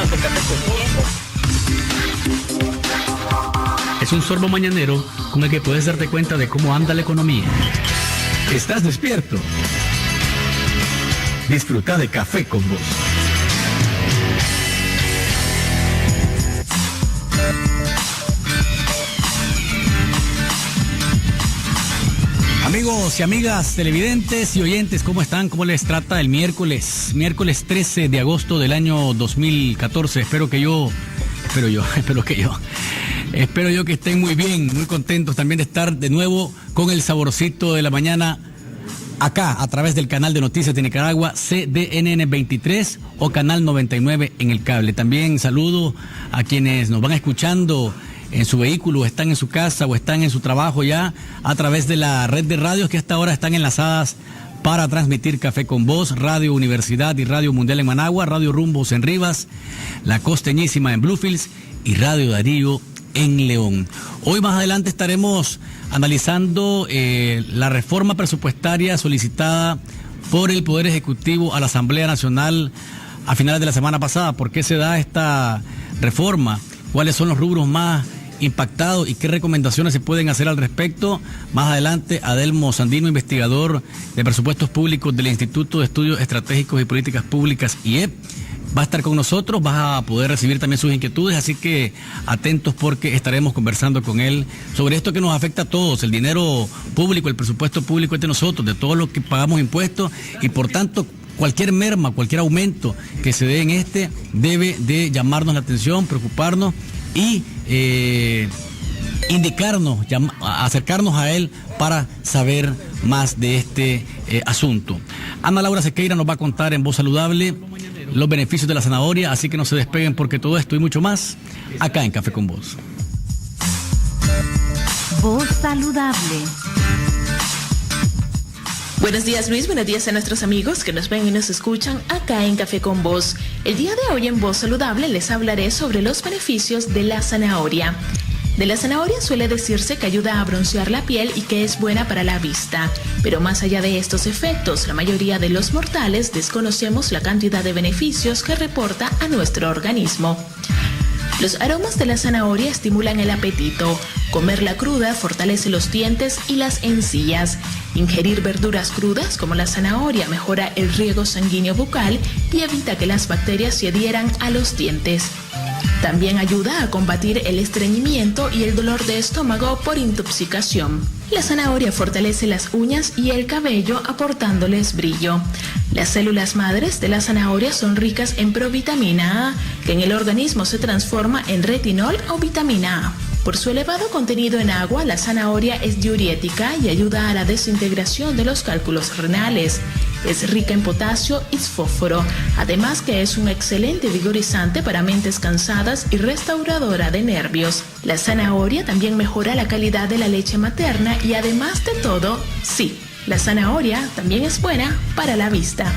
tomando café con vos. Es un sorbo mañanero con el que puedes darte cuenta de cómo anda la economía. ¿Estás despierto? Disfruta de Café con Vos. Amigos y amigas televidentes y oyentes, ¿cómo están? ¿Cómo les trata el miércoles 13 de agosto del año 2014? Espero que estén muy bien, muy contentos también de estar de nuevo con el saborcito de la mañana acá a través del canal de noticias de Nicaragua, CDNN 23 o canal 99 en el cable. También saludo a quienes nos van escuchando en su vehículo, están en su casa o están en su trabajo ya a través de la red de radios que hasta ahora están enlazadas para transmitir Café con Vos, Radio Universidad y Radio Mundial en Managua, Radio Rumbos en Rivas, La Costeñísima en Bluefields y Radio Darío en León. Hoy más adelante estaremos analizando la reforma presupuestaria solicitada por el Poder Ejecutivo a la Asamblea Nacional a finales de la semana pasada. ¿Por qué se da esta reforma? ¿Cuáles son los rubros más impactados y qué recomendaciones se pueden hacer al respecto? Más adelante, Adelmo Sandino, investigador de presupuestos públicos del Instituto de Estudios Estratégicos y Políticas Públicas, IEP, va a estar con nosotros, vas a poder recibir también sus inquietudes, así que atentos porque estaremos conversando con él sobre esto que nos afecta a todos. El dinero público, el presupuesto público es de nosotros, de todos los que pagamos impuestos, y por tanto cualquier merma, cualquier aumento que se dé en debe de llamarnos la atención, preocuparnos y indicarnos, acercarnos a él para saber más de este asunto. Ana Laura Sequeira nos va a contar en Voz Saludable los beneficios de la zanahoria, así que no se despeguen porque todo esto y mucho más acá en Café con Vos. Voz Saludable. Buenos días, Luis, buenos días a nuestros amigos que nos ven y nos escuchan acá en Café con Vos. El día de hoy en Voz Saludable les hablaré sobre los beneficios de la zanahoria. De la zanahoria suele decirse que ayuda a broncear la piel y que es buena para la vista. Pero más allá de estos efectos, la mayoría de los mortales desconocemos la cantidad de beneficios que reporta a nuestro organismo. Los aromas de la zanahoria estimulan el apetito. Comerla cruda fortalece los dientes y las encías. Ingerir verduras crudas como la zanahoria mejora el riego sanguíneo bucal y evita que las bacterias se adhieran a los dientes. También ayuda a combatir el estreñimiento y el dolor de estómago por intoxicación. La zanahoria fortalece las uñas y el cabello aportándoles brillo. Las células madres de la zanahoria son ricas en provitamina A, que en el organismo se transforma en retinol o vitamina A. Por su elevado contenido en agua, la zanahoria es diurética y ayuda a la desintegración de los cálculos renales. Es rica en potasio y fósforo, además que es un excelente vigorizante para mentes cansadas y restauradora de nervios. La zanahoria también mejora la calidad de la leche materna y además de todo, sí, la zanahoria también es buena para la vista.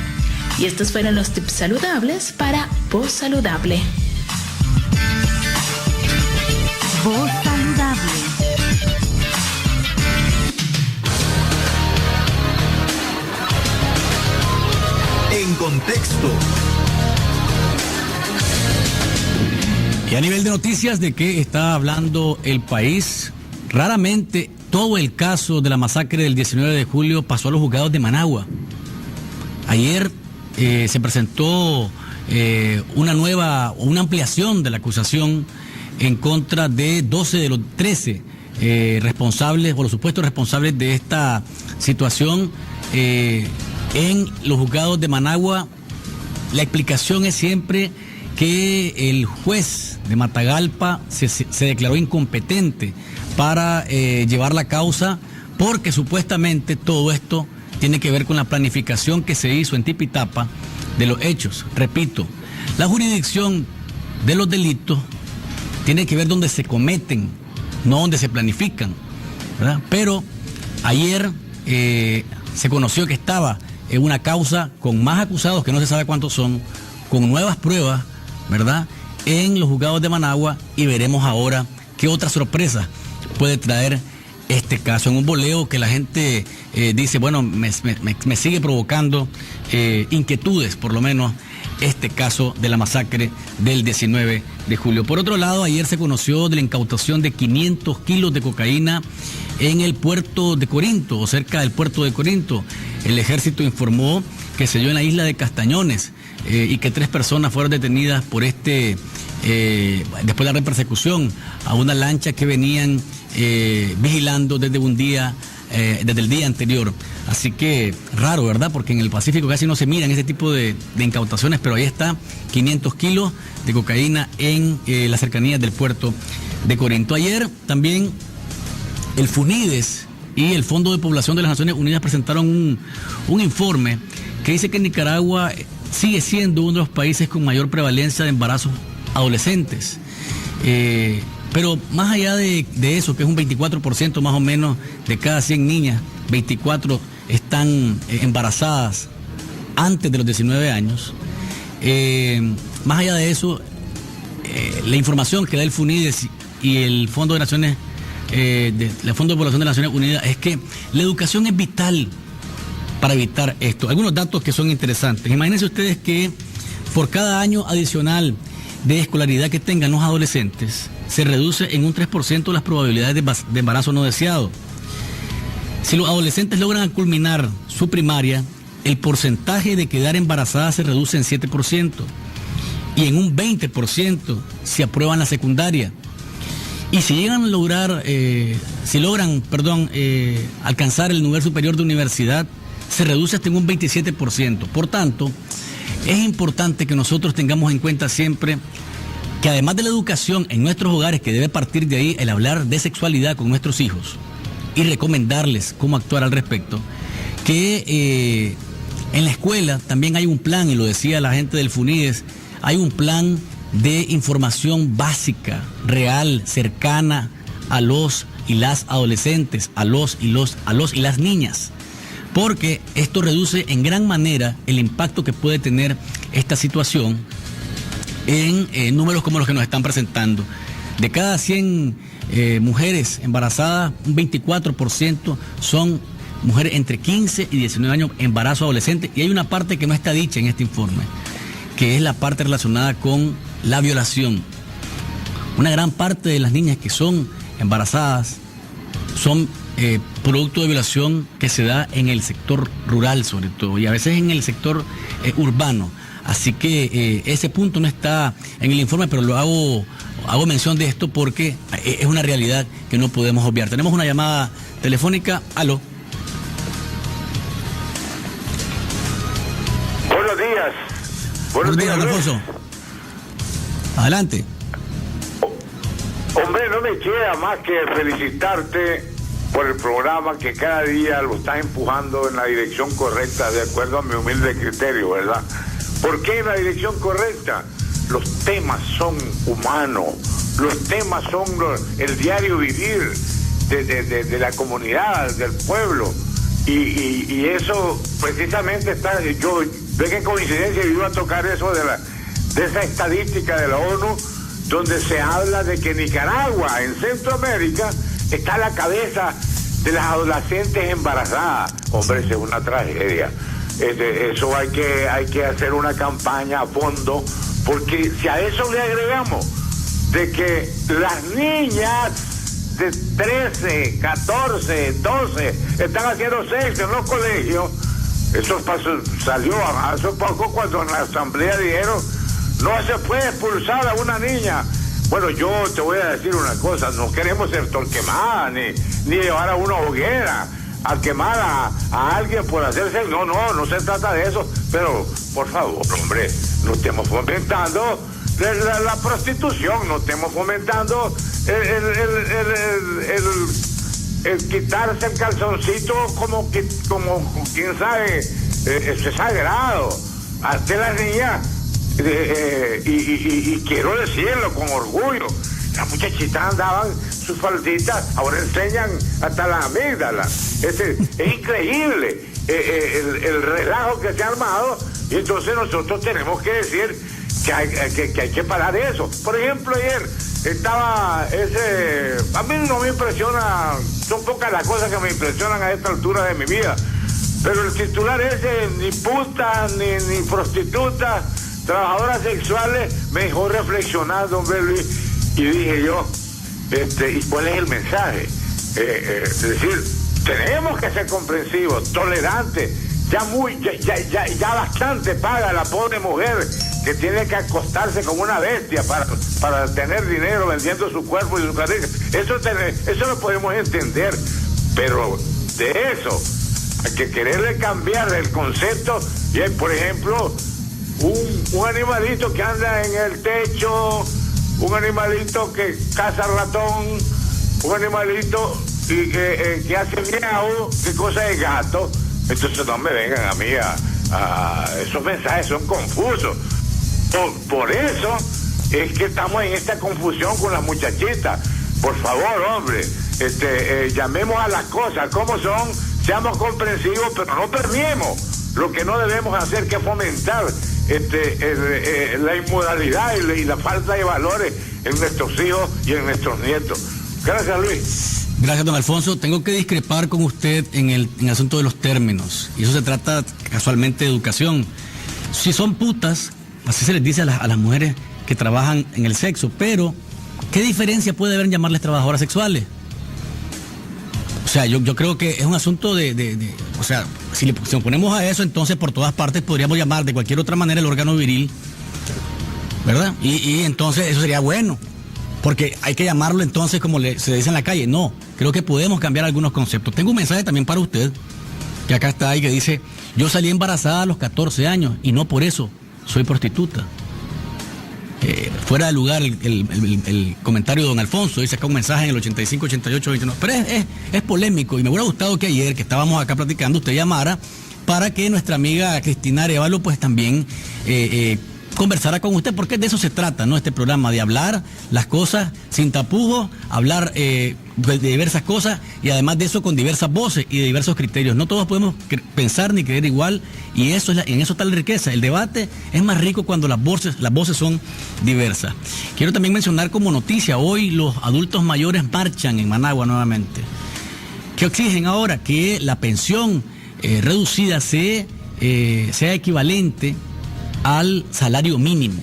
Y estos fueron los tips saludables para Voz Saludable. Voz Saludable. En contexto. Y a nivel de noticias, ¿de qué está hablando el país? Raramente todo el caso de la masacre del 19 de julio pasó a los juzgados de Managua. Ayer se presentó una ampliación de la acusación en contra de 12 de los 13 responsables o los supuestos responsables de esta situación en los juzgados de Managua. La explicación es siempre que el juez de Matagalpa se declaró incompetente para llevar la causa porque supuestamente todo esto tiene que ver con la planificación que se hizo en Tipitapa de los hechos. Repito, la jurisdicción de los delitos tiene que ver donde se cometen, no donde se planifican, ¿verdad? Pero ayer se conoció que estaba en una causa con más acusados, que no se sabe cuántos son, con nuevas pruebas, ¿verdad?, en los juzgados de Managua, y veremos ahora qué otra sorpresa puede traer este caso, en un boleo que la gente dice, bueno, me sigue provocando inquietudes, por lo menos, este caso de la masacre del 19 de julio. Por otro lado, ayer se conoció de la incautación de 500 kilos de cocaína en el puerto de Corinto, o cerca del puerto de Corinto. El ejército informó que se dio en la isla de Castañones y que 3 personas fueron detenidas por después de la repersecución a una lancha que venían vigilando desde el día anterior. Así que raro, ¿verdad? Porque en el Pacífico casi no se miran ese tipo de incautaciones, pero ahí está, 500 kilos de cocaína en las cercanías del puerto de Corinto. Ayer también el FUNIDES y el Fondo de Población de las Naciones Unidas presentaron un informe que dice que Nicaragua sigue siendo uno de los países con mayor prevalencia de embarazos adolescentes. Pero más allá de eso, que es un 24% más o menos de cada 100 niñas, 24 están embarazadas antes de los 19 años. Más allá de eso, la información que da el FUNIDES y el Fondo de Naciones, el Fondo de Población de las Naciones Unidas, es que la educación es vital para evitar esto. Algunos datos que son interesantes. Imagínense ustedes que por cada año adicional de escolaridad que tengan los adolescentes, se reduce en un 3% las probabilidades de embarazo no deseado. Si los adolescentes logran culminar su primaria, el porcentaje de quedar embarazadas se reduce en 7% y en un 20% si aprueban la secundaria. Y si llegan a lograr, alcanzar el nivel superior de universidad, se reduce hasta en un 27%. Por tanto, es importante que nosotros tengamos en cuenta siempre que además de la educación en nuestros hogares, que debe partir de ahí el hablar de sexualidad con nuestros hijos y recomendarles cómo actuar al respecto, que en la escuela también hay un plan, y lo decía la gente del FUNIDES, hay un plan de información básica, real, cercana a los y las adolescentes, a los y las niñas, porque esto reduce en gran manera el impacto que puede tener esta situación en números como los que nos están presentando. De cada 100 mujeres embarazadas, un 24% son mujeres entre 15 y 19 años, embarazo adolescente, y hay una parte que no está dicha en este informe, que es la parte relacionada con la violación. Una gran parte de las niñas que son embarazadas son producto de violación que se da en el sector rural sobre todo, y a veces en el sector urbano. Así que ese punto no está en el informe, pero lo hago mención de esto porque es una realidad que no podemos obviar. Tenemos una llamada telefónica. Aló. Buenos días. Buenos días, Alfonso. Adelante. Hombre, no me queda más que felicitarte por el programa que cada día lo estás empujando en la dirección correcta, de acuerdo a mi humilde criterio, ¿verdad? ¿Por qué en la dirección correcta? Los temas son humanos, los temas son el diario vivir de la comunidad, del pueblo, y eso precisamente está. Yo ve que coincidencia, yo iba a tocar eso de esa estadística de la ONU, donde se habla de que Nicaragua, en Centroamérica, está a la cabeza de las adolescentes embarazadas. Hombre, esa es una tragedia. Eso hay que hacer una campaña a fondo, porque si a eso le agregamos de que las niñas de 13, 14, 12 están haciendo sexo en los colegios, eso salió hace poco cuando en la asamblea dijeron no se puede expulsar a una niña. Bueno, yo te voy a decir una cosa, no queremos ser torquemadas ni llevar a una hoguera a quemar a alguien por hacerse. No se trata de eso, pero por favor, hombre, no estemos fomentando la prostitución, no estemos fomentando el quitarse el calzoncito como quién sabe, es sagrado ante las niñas. Y quiero decirlo con orgullo, las muchachitas andaban sus falditas, ahora enseñan hasta la amígdala. Es increíble el relajo que se ha armado, y entonces nosotros tenemos que decir que hay que parar eso. Por ejemplo, ayer estaba a mí no me impresiona, son pocas las cosas que me impresionan a esta altura de mi vida, pero el titular ese, ni puta ni prostituta, trabajadoras sexuales, me dejó reflexionando, hombre Luis, y dije yo, ¿y cuál es el mensaje? Es decir, tenemos que ser comprensivos, tolerantes. Ya bastante paga la pobre mujer que tiene que acostarse como una bestia para tener dinero vendiendo su cuerpo y su carrera. Eso lo podemos entender, pero de eso hay que quererle cambiar el concepto. Y hay, por ejemplo, un animalito que anda en el techo, un animalito que caza ratón, un animalito que hace miau, qué cosa es gato. Entonces no me vengan a mí esos mensajes son confusos. Por eso es que estamos en esta confusión con las muchachitas. Por favor, hombre, llamemos a las cosas como son, seamos comprensivos, pero no permiemos lo que no debemos hacer, que fomentar la inmoralidad y la falta de valores en nuestros hijos y en nuestros nietos. Gracias, Luis. Gracias, don Alfonso. Tengo que discrepar con usted en el asunto de los términos. Y eso se trata casualmente de educación. Si son putas, así se les dice a las mujeres que trabajan en el sexo. Pero, ¿qué diferencia puede haber en llamarles trabajadoras sexuales? O sea, yo creo que es un asunto o sea, si nos ponemos a eso, entonces por todas partes podríamos llamar de cualquier otra manera el órgano viril, ¿verdad? Y entonces eso sería bueno. Porque hay que llamarlo entonces como se dice en la calle. No, creo que podemos cambiar algunos conceptos. Tengo un mensaje también para usted, que acá está ahí, que dice: yo salí embarazada a los 14 años y no por eso soy prostituta. Fuera de lugar el comentario de don Alfonso. Dice acá un mensaje en el 85, 88, 29. Pero es polémico y me hubiera gustado que ayer, que estábamos acá platicando, usted llamara para que nuestra amiga Cristina Arevalo pues también conversara con usted, porque de eso se trata, ¿no? Este programa, de hablar las cosas sin tapujos, hablar de diversas cosas y además de eso con diversas voces y de diversos criterios. No todos podemos pensar ni creer igual y eso en eso está la riqueza. El debate es más rico cuando las voces son diversas. Quiero también mencionar como noticia, hoy los adultos mayores marchan en Managua nuevamente. ¿Qué exigen ahora? Que la pensión reducida sea equivalente al salario mínimo.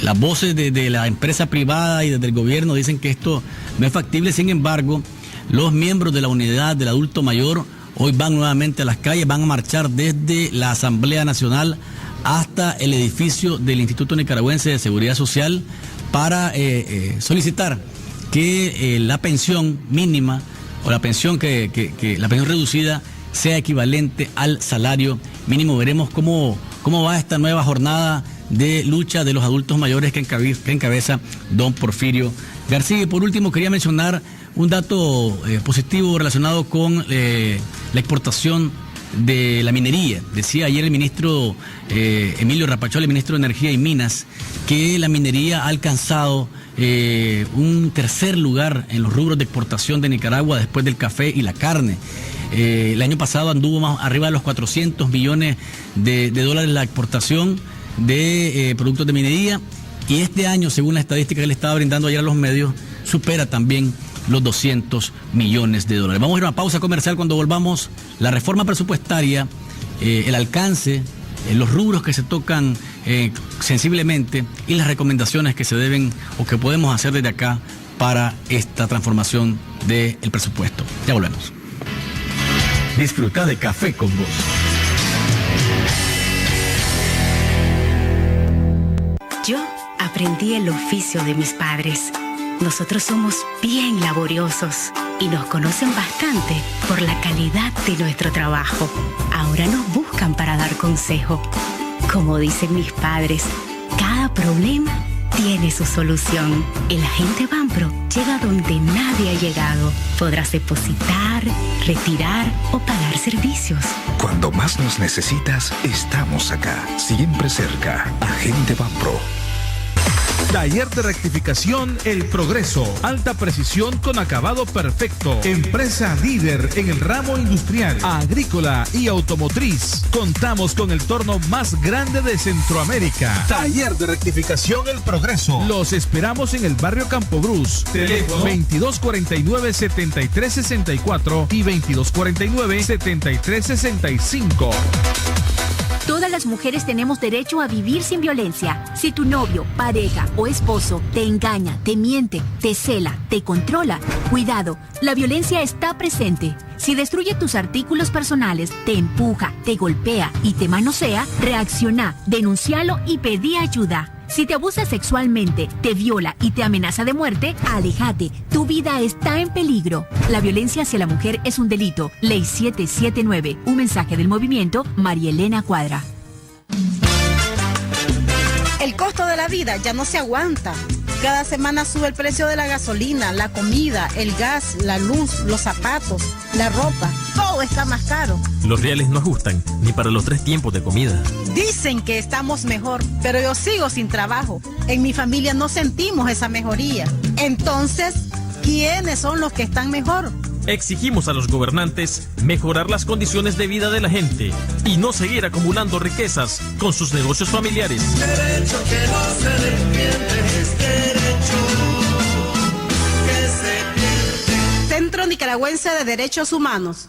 Las voces de la empresa privada y desde el gobierno dicen que esto no es factible. Sin embargo, los miembros de la unidad del adulto mayor hoy van nuevamente a las calles, van a marchar desde la Asamblea Nacional hasta el edificio del Instituto Nicaragüense de Seguridad Social para solicitar que la pensión mínima o la pensión la pensión reducida sea equivalente al salario mínimo. Veremos cómo va esta nueva jornada de lucha de los adultos mayores que encabeza don Porfirio García. Y por último quería mencionar un dato positivo relacionado con la exportación de la minería. Decía ayer el ministro Emilio Rapachol, el ministro de Energía y Minas, que la minería ha alcanzado un tercer lugar en los rubros de exportación de Nicaragua después del café y la carne. El año pasado anduvo más arriba de los 400 millones de dólares la exportación de productos de minería, y este año, según la estadística que le estaba brindando ayer a los medios, supera también los 200 millones de dólares. Vamos a ir a una pausa comercial. Cuando volvamos, la reforma presupuestaria, el alcance, los rubros que se tocan sensiblemente y las recomendaciones que se deben o que podemos hacer desde acá para esta transformación del presupuesto. Ya volvemos. Disfruta de Café con Vos. Yo aprendí el oficio de mis padres. Nosotros somos bien laboriosos y nos conocen bastante por la calidad de nuestro trabajo. Ahora nos buscan para dar consejo. Como dicen mis padres, cada problema tiene su solución. El agente Banpro llega donde nadie ha llegado. Podrás depositar, retirar o pagar servicios. Cuando más nos necesitas, estamos acá, siempre cerca. Agente Banpro. Taller de rectificación El Progreso. Alta precisión con acabado perfecto. Empresa líder en el ramo industrial, agrícola y automotriz. Contamos con el torno más grande de Centroamérica. Taller de rectificación El Progreso. Los esperamos en el barrio Campo Cruz. Teléfono 2249-7364 y 2249-7365. Todas las mujeres tenemos derecho a vivir sin violencia. Si tu novio, pareja o esposo te engaña, te miente, te cela, te controla, cuidado, la violencia está presente. Si destruye tus artículos personales, te empuja, te golpea y te manosea, reacciona, denúncialo y pedí ayuda. Si te abusa sexualmente, te viola y te amenaza de muerte, aléjate. Tu vida está en peligro. La violencia hacia la mujer es un delito. Ley 779. Un mensaje del movimiento María Elena Cuadra. El costo de la vida ya no se aguanta. Cada semana sube el precio de la gasolina, la comida, el gas, la luz, los zapatos, la ropa. Todo está más caro. Los reales no ajustan ni para los 3 tiempos de comida. Dicen que estamos mejor, pero yo sigo sin trabajo. En mi familia no sentimos esa mejoría. Entonces, ¿quiénes son los que están mejor? Exigimos a los gobernantes mejorar las condiciones de vida de la gente y no seguir acumulando riquezas con sus negocios familiares. Derecho que no se defiende es derecho que se pierde. Centro Nicaragüense de Derechos Humanos.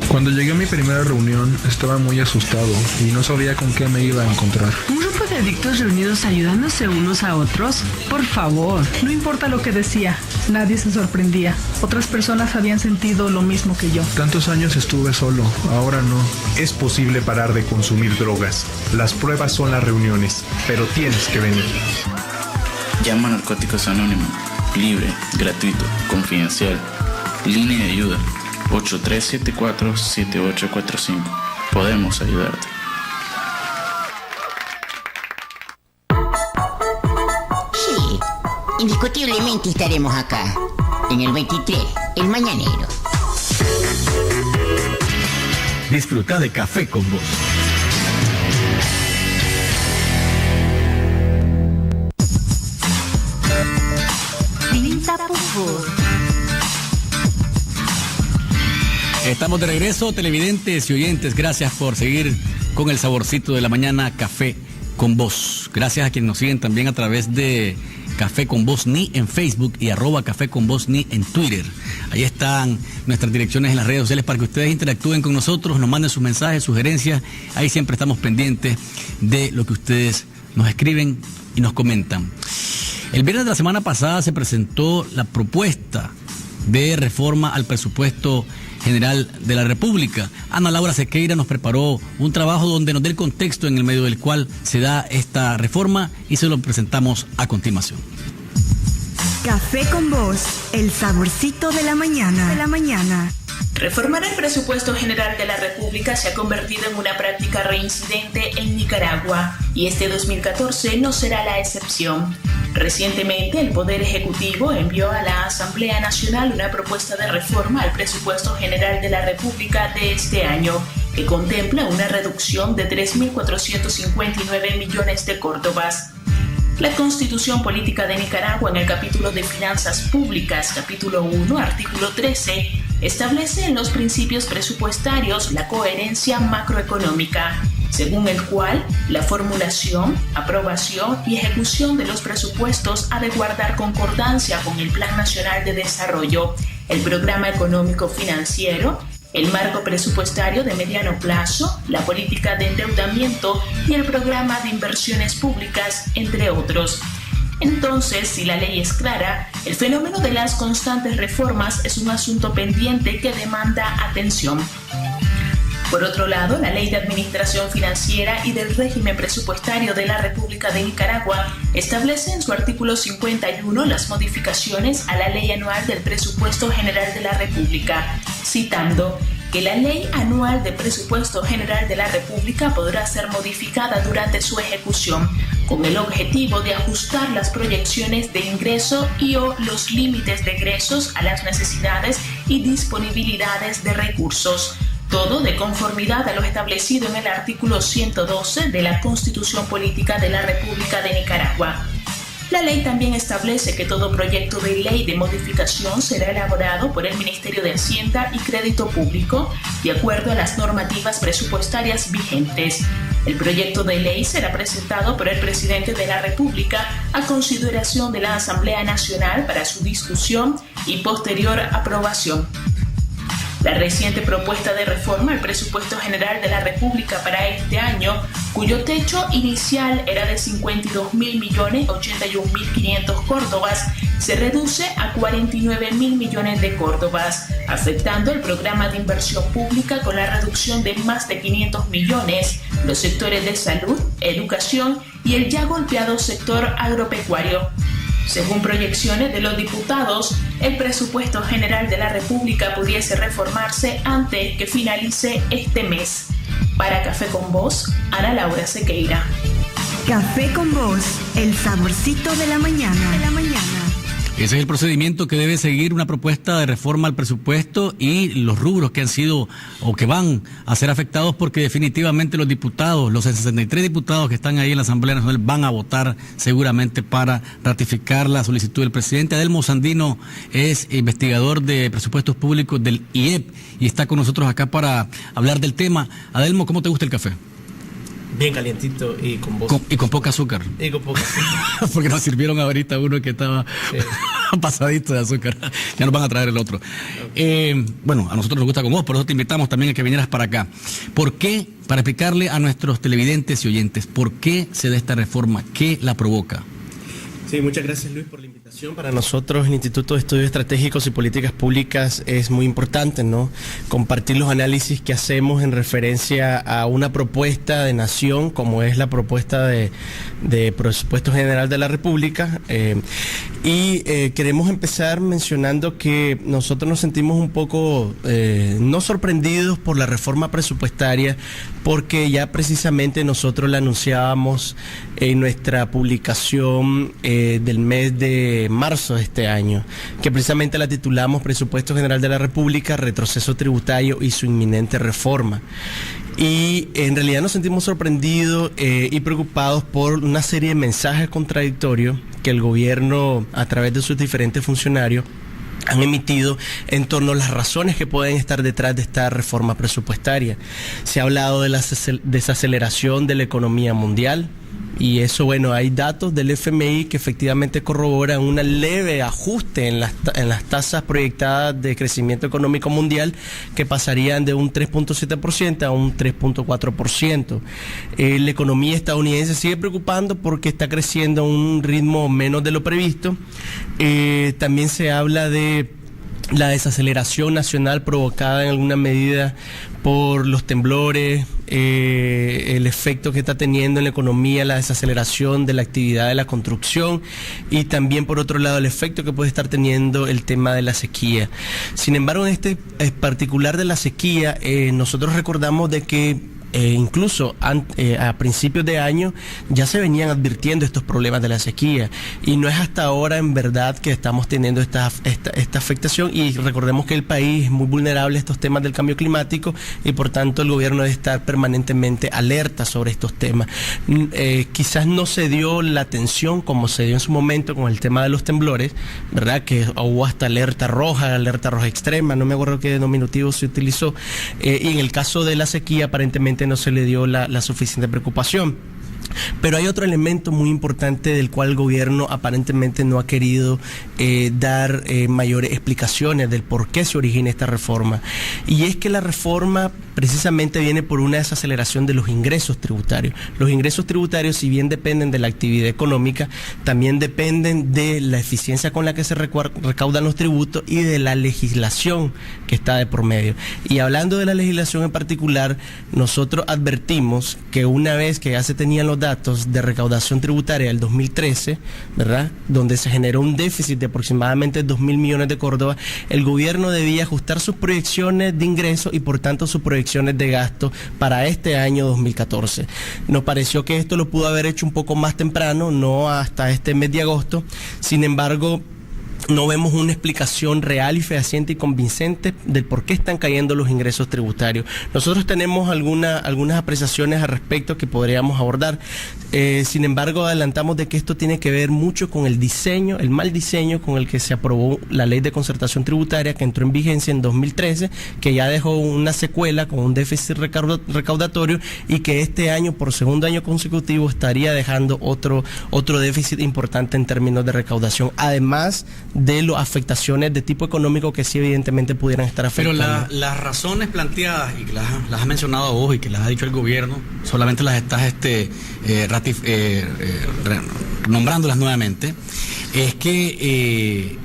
Cuando llegué a mi primera reunión estaba muy asustado y no sabía con qué me iba a encontrar. ¿Un grupo de adictos reunidos ayudándose unos a otros? Por favor. No importa lo que decía, nadie se sorprendía. Otras personas habían sentido lo mismo que yo. Tantos años estuve solo, ahora no. Es posible parar de consumir drogas. Las pruebas son las reuniones, pero tienes que venir. Llama a Narcóticos Anónimos. Libre, gratuito, confidencial. Línea de ayuda. 8374-7845. Podemos ayudarte. Sí, indiscutiblemente estaremos acá, en el 23, el mañanero. Disfruta de Café con Vos. Pinta Pupú. Estamos de regreso, televidentes y oyentes. Gracias por seguir con el saborcito de la mañana, Café con Vos. Gracias a quienes nos siguen también a través de Café con Vos Ni en Facebook y @Café con Vos Ni en Twitter. Ahí están nuestras direcciones en las redes sociales para que ustedes interactúen con nosotros, nos manden sus mensajes, sugerencias. Ahí siempre estamos pendientes de lo que ustedes nos escriben y nos comentan. El viernes de la semana pasada se presentó la propuesta de reforma al presupuesto general de la República. Ana Laura Sequeira nos preparó un trabajo donde nos dé el contexto en el medio del cual se da esta reforma y se lo presentamos a continuación. Café con Vos, el saborcito de la mañana. Reformar el presupuesto general de la República se ha convertido en una práctica reincidente en Nicaragua y este 2014 no será la excepción. Recientemente, el Poder Ejecutivo envió a la Asamblea Nacional una propuesta de reforma al presupuesto general de la República de este año, que contempla una reducción de 3.459 millones de córdobas. La Constitución Política de Nicaragua, en el capítulo de Finanzas Públicas, capítulo 1, artículo 13, establece en los principios presupuestarios la coherencia macroeconómica, según el cual la formulación, aprobación y ejecución de los presupuestos ha de guardar concordancia con el Plan Nacional de Desarrollo, el Programa Económico Financiero, el marco presupuestario de mediano plazo, la política de endeudamiento y el programa de inversiones públicas, entre otros. Entonces, si la ley es clara, el fenómeno de las constantes reformas es un asunto pendiente que demanda atención. Por otro lado, la Ley de Administración Financiera y del Régimen Presupuestario de la República de Nicaragua establece en su artículo 51 las modificaciones a la Ley Anual del Presupuesto General de la República, citando que la Ley Anual de Presupuesto General de la República podrá ser modificada durante su ejecución, con el objetivo de ajustar las proyecciones de ingreso y o los límites de egresos a las necesidades y disponibilidades de recursos. Todo de conformidad a lo establecido en el artículo 112 de la Constitución Política de la República de Nicaragua. La ley también establece que todo proyecto de ley de modificación será elaborado por el Ministerio de Hacienda y Crédito Público de acuerdo a las normativas presupuestarias vigentes. El proyecto de ley será presentado por el presidente de la República a consideración de la Asamblea Nacional para su discusión y posterior aprobación. La reciente propuesta de reforma al presupuesto general de la República para este año, cuyo techo inicial era de 52.081.500 córdobas, se reduce a 49.000 millones de córdobas, afectando el programa de inversión pública con la reducción de más de 500 millones, los sectores de salud, educación y el ya golpeado sector agropecuario. Según proyecciones de los diputados, el presupuesto general de la República pudiese reformarse antes que finalice este mes. Para Café con Voz, Ana Laura Sequeira. Café con Voz, el saborcito de la mañana. Ese es el procedimiento que debe seguir una propuesta de reforma al presupuesto y los rubros que han sido o que van a ser afectados, porque definitivamente los diputados, los 63 diputados que están ahí en la Asamblea Nacional, van a votar seguramente para ratificar la solicitud del presidente. Adelmo Sandino es investigador de presupuestos públicos del IEP y está con nosotros acá para hablar del tema. Adelmo, ¿cómo te gusta el café? Bien calientito y con voz. Y con poca azúcar. Y con poca azúcar. Porque nos sirvieron ahorita uno que estaba pasadito de azúcar. Ya nos van a traer el otro. Bueno, a nosotros nos gusta con vos, por eso te invitamos también a que vinieras para acá. ¿Por qué? Para explicarle a nuestros televidentes y oyentes, ¿por qué se da esta reforma? ¿Qué la provoca? Sí, muchas gracias, Luis, por la invitación. Para nosotros, el Instituto de Estudios Estratégicos y Políticas Públicas, es muy importante, ¿no?, compartir los análisis que hacemos en referencia a una propuesta de nación, como es la propuesta de presupuesto general de la República. Queremos empezar mencionando que nosotros nos sentimos un poco no sorprendidos por la reforma presupuestaria, porque ya precisamente nosotros la anunciábamos en nuestra publicación del mes de marzo de este año, que precisamente la titulamos Presupuesto General de la República, retroceso tributario y su inminente reforma. Y en realidad nos sentimos sorprendidos y preocupados por una serie de mensajes contradictorios que el gobierno, a través de sus diferentes funcionarios, han emitido en torno a las razones que pueden estar detrás de esta reforma presupuestaria. Se ha hablado de la desaceleración de la economía mundial. Y eso, bueno, hay datos del FMI que efectivamente corroboran un leve ajuste en las tasas proyectadas de crecimiento económico mundial, que pasarían de un 3.7% a un 3.4%. La economía estadounidense sigue preocupando porque está creciendo a un ritmo menos de lo previsto. También se habla de la desaceleración nacional provocada en alguna medida por los temblores, el efecto que está teniendo en la economía la desaceleración de la actividad de la construcción, y también por otro lado el efecto que puede estar teniendo el tema de la sequía. Sin embargo, en este particular de la sequía, nosotros recordamos de que incluso a principios de año ya se venían advirtiendo estos problemas de la sequía, y no es hasta ahora en verdad que estamos teniendo esta afectación. Y recordemos que el país es muy vulnerable a estos temas del cambio climático, y por tanto el gobierno debe estar permanentemente alerta sobre estos temas. Quizás no se dio la atención como se dio en su momento con el tema de los temblores, ¿verdad?, que hubo hasta alerta roja extrema, no me acuerdo qué denominativo se utilizó, y en el caso de la sequía aparentemente no se le dio la suficiente preocupación. Pero hay otro elemento muy importante del cual el gobierno aparentemente no ha querido dar mayores explicaciones del por qué se origina esta reforma, y es que la reforma precisamente viene por una desaceleración de los ingresos tributarios. Los ingresos tributarios, si bien dependen de la actividad económica, también dependen de la eficiencia con la que se recaudan los tributos y de la legislación que está de por medio. Y hablando de la legislación en particular, nosotros advertimos que una vez que ya se tenían los datos de recaudación tributaria del 2013, ¿verdad?, donde se generó un déficit de aproximadamente 2.000 millones de córdobas, el gobierno debía ajustar sus proyecciones de ingresos y por tanto sus proyecciones de gasto para este año 2014. Nos pareció que esto lo pudo haber hecho un poco más temprano, no hasta este mes de agosto. Sin embargo, no vemos una explicación real y fehaciente y convincente del por qué están cayendo los ingresos tributarios. Nosotros tenemos algunas apreciaciones al respecto que podríamos abordar. Sin embargo, adelantamos de que esto tiene que ver mucho con el diseño, el mal diseño con el que se aprobó la Ley de Concertación Tributaria, que entró en vigencia en 2013, que ya dejó una secuela con un déficit recaudatorio, y que este año, por segundo año consecutivo, estaría dejando otro déficit importante en términos de recaudación, además de las afectaciones de tipo económico que sí evidentemente pudieran estar afectando. Pero las razones planteadas, y que las has mencionado vos y que las ha dicho el gobierno, solamente las estás nombrándolas nuevamente, es que,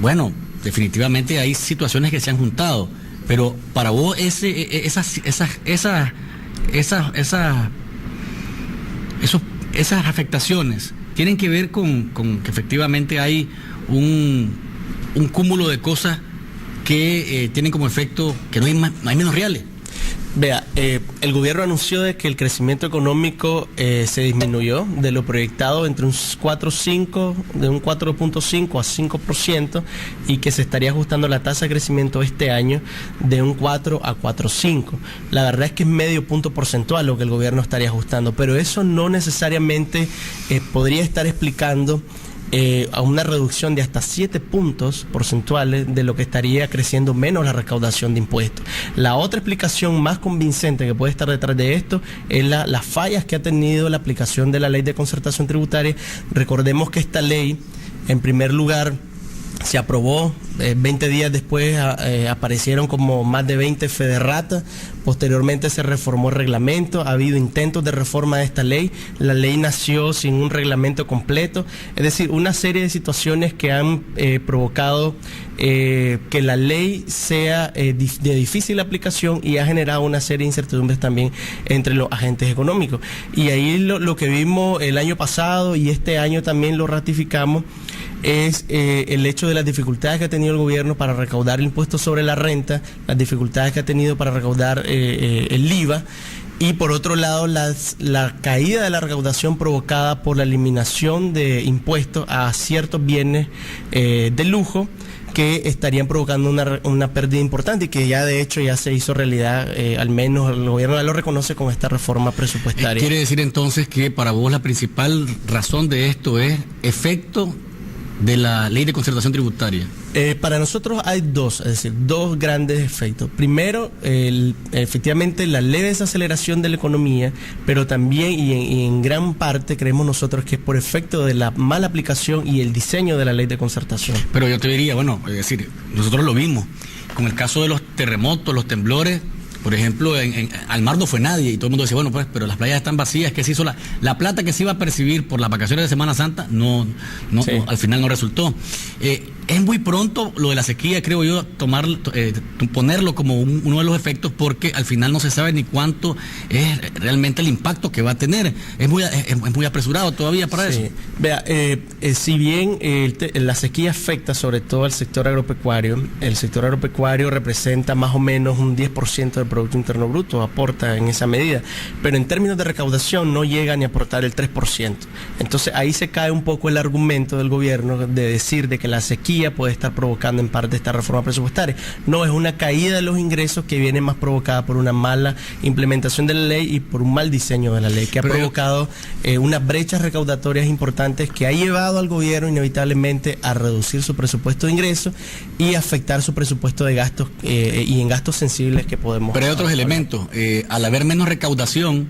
bueno, definitivamente hay situaciones que se han juntado, pero para vos esas afectaciones tienen que ver con que efectivamente hay un cúmulo de cosas que tienen como efecto que no hay menos reales. Vea, el gobierno anunció de que el crecimiento económico se disminuyó de lo proyectado entre un 4.5, de un 4.5 a 5%, y que se estaría ajustando la tasa de crecimiento este año de un 4 a 4.5. La verdad es que es medio punto porcentual lo que el gobierno estaría ajustando, pero eso no necesariamente podría estar explicando a una reducción de hasta 7 puntos porcentuales de lo que estaría creciendo menos la recaudación de impuestos. La otra explicación más convincente que puede estar detrás de esto es las fallas que ha tenido la aplicación de la ley de concertación tributaria. Recordemos que esta ley, en primer lugar, se aprobó, 20 días después aparecieron como más de 20 federratas, posteriormente se reformó el reglamento, ha habido intentos de reforma de esta ley, la ley nació sin un reglamento completo, es decir, una serie de situaciones que han provocado que la ley sea de difícil aplicación y ha generado una serie de incertidumbres también entre los agentes económicos. Y ahí lo que vimos el año pasado y este año también lo ratificamos, es el hecho de las dificultades que ha tenido el gobierno para recaudar el impuesto sobre la renta, las dificultades que ha tenido para recaudar el IVA, y por otro lado la caída de la recaudación provocada por la eliminación de impuestos a ciertos bienes de lujo que estarían provocando una pérdida importante y que ya de hecho ya se hizo realidad, al menos el gobierno ya lo reconoce con esta reforma presupuestaria. ¿Quiere decir entonces que para vos la principal razón de esto es efecto de la ley de concertación tributaria? Para nosotros hay dos grandes efectos. Primero, efectivamente la leve desaceleración de la economía, pero también y en gran parte creemos nosotros que es por efecto de la mala aplicación y el diseño de la ley de concertación. Pero yo te diría, bueno, es decir, nosotros lo vimos con el caso de los terremotos, los temblores. Por ejemplo, al mar no fue nadie y todo el mundo decía, bueno, pues, pero las playas están vacías, que se hizo la plata que se iba a percibir por las vacaciones de Semana Santa, no, al final no resultó. Es muy pronto lo de la sequía, creo yo, ponerlo como uno de los efectos, porque al final no se sabe ni cuánto es realmente el impacto que va a tener. Es muy apresurado todavía para eso. Vea, si bien la sequía afecta sobre todo al sector agropecuario, el sector agropecuario representa más o menos un 10% del Producto Interno Bruto, aporta en esa medida, pero en términos de recaudación no llega ni a aportar el 3%. Entonces ahí se cae un poco el argumento del gobierno de decir de que la sequía puede estar provocando en parte esta reforma presupuestaria. No, es una caída de los ingresos que viene más provocada por una mala implementación de la ley y por un mal diseño de la ley, que ha provocado unas brechas recaudatorias importantes que ha llevado al gobierno inevitablemente a reducir su presupuesto de ingresos y afectar su presupuesto de gastos y en gastos sensibles que podemos... Pero hay otros elementos. Al haber menos recaudación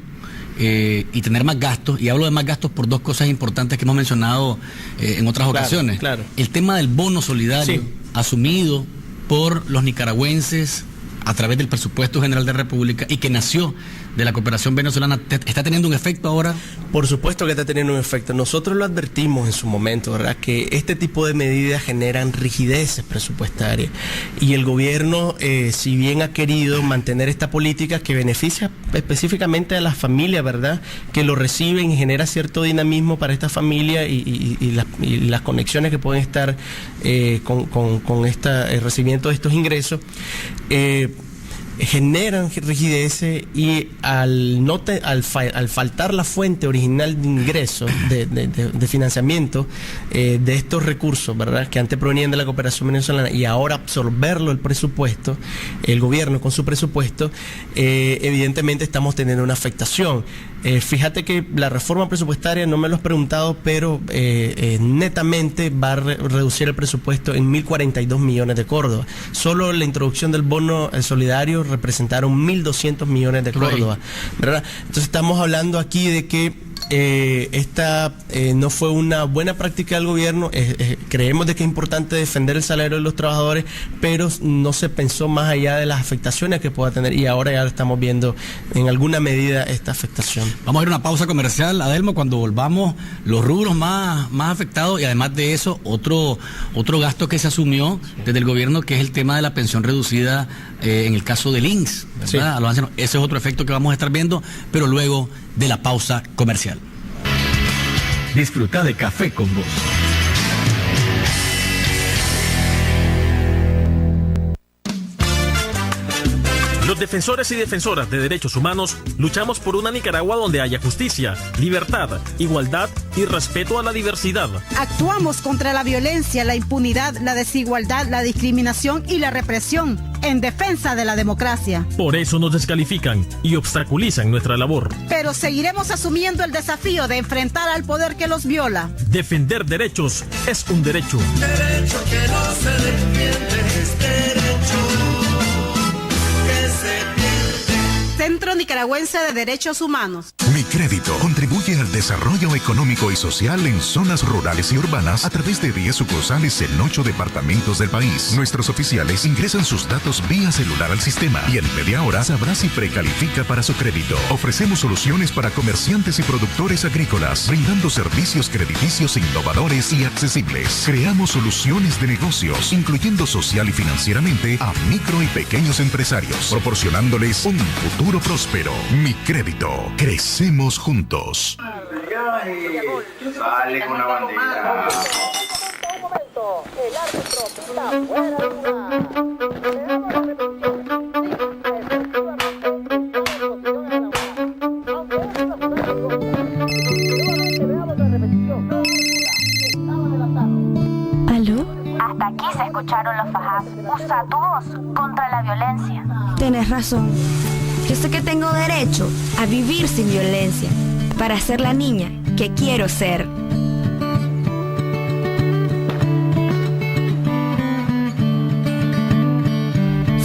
y tener más gastos, y hablo de más gastos por dos cosas importantes que hemos mencionado en otras ocasiones. Claro. El tema del bono solidario asumido por los nicaragüenses a través del presupuesto general de la República y que nació de la cooperación venezolana, ¿está teniendo un efecto ahora? Por supuesto que está teniendo un efecto. Nosotros lo advertimos en su momento, ¿verdad? Que este tipo de medidas generan rigideces presupuestarias y el gobierno, si bien ha querido mantener esta política que beneficia específicamente a las familias, ¿verdad? Que lo reciben y genera cierto dinamismo para esta familia y las conexiones que pueden estar con el recibimiento de estos ingresos, generan rigidez y al faltar la fuente original de ingresos, de financiamiento de estos recursos, ¿verdad? Que antes provenían de la cooperación venezolana y ahora absorberlo el presupuesto, el gobierno con su presupuesto, evidentemente estamos teniendo una afectación. Fíjate que la reforma presupuestaria, no me lo has preguntado, pero netamente va a reducir el presupuesto en 1.042 millones de Córdoba. Solo la introducción del bono solidario representaron 1.200 millones de Córdoba, ¿verdad? Entonces estamos hablando aquí de que esta no fue una buena práctica del gobierno. Creemos de que es importante defender el salario de los trabajadores, pero no se pensó más allá de las afectaciones que pueda tener, y ahora ya estamos viendo en alguna medida esta afectación. Vamos a ir a una pausa comercial, Adelmo. Cuando volvamos, los rubros más afectados, y además de eso, otro gasto que se asumió desde el gobierno, que es el tema de la pensión reducida en el caso del INSS, ¿verdad? Sí. A los ancianos. Ese es otro efecto que vamos a estar viendo, pero luego de la pausa comercial. Disfruta de Café con Voz. Los defensores y defensoras de derechos humanos luchamos por una Nicaragua donde haya justicia, libertad, igualdad y respeto a la diversidad. Actuamos contra la violencia, la impunidad, la desigualdad, la discriminación y la represión, en defensa de la democracia. Por eso nos descalifican y obstaculizan nuestra labor. Pero seguiremos asumiendo el desafío de enfrentar al poder que los viola. Defender derechos es un derecho. Derecho que no se defiende es derecho. Centro Nicaragüense de Derechos Humanos. Mi Crédito contribuye al desarrollo económico y social en zonas rurales y urbanas a través de 10 sucursales en 8 departamentos del país. Nuestros oficiales ingresan sus datos vía celular al sistema y en media hora sabrá si precalifica para su crédito. Ofrecemos soluciones para comerciantes y productores agrícolas, brindando servicios crediticios innovadores y accesibles. Creamos soluciones de negocios, incluyendo social y financieramente a micro y pequeños empresarios, proporcionándoles un futuro próspero. Mi Crédito. Crecemos juntos. Sale con la bandera. Un momento, el árbitro está fuera de ¿Aló? Hasta aquí se escucharon los fajas. Usa tu voz contra la violencia. Tienes razón. Yo sé que tengo derecho a vivir sin violencia, para ser la niña que quiero ser.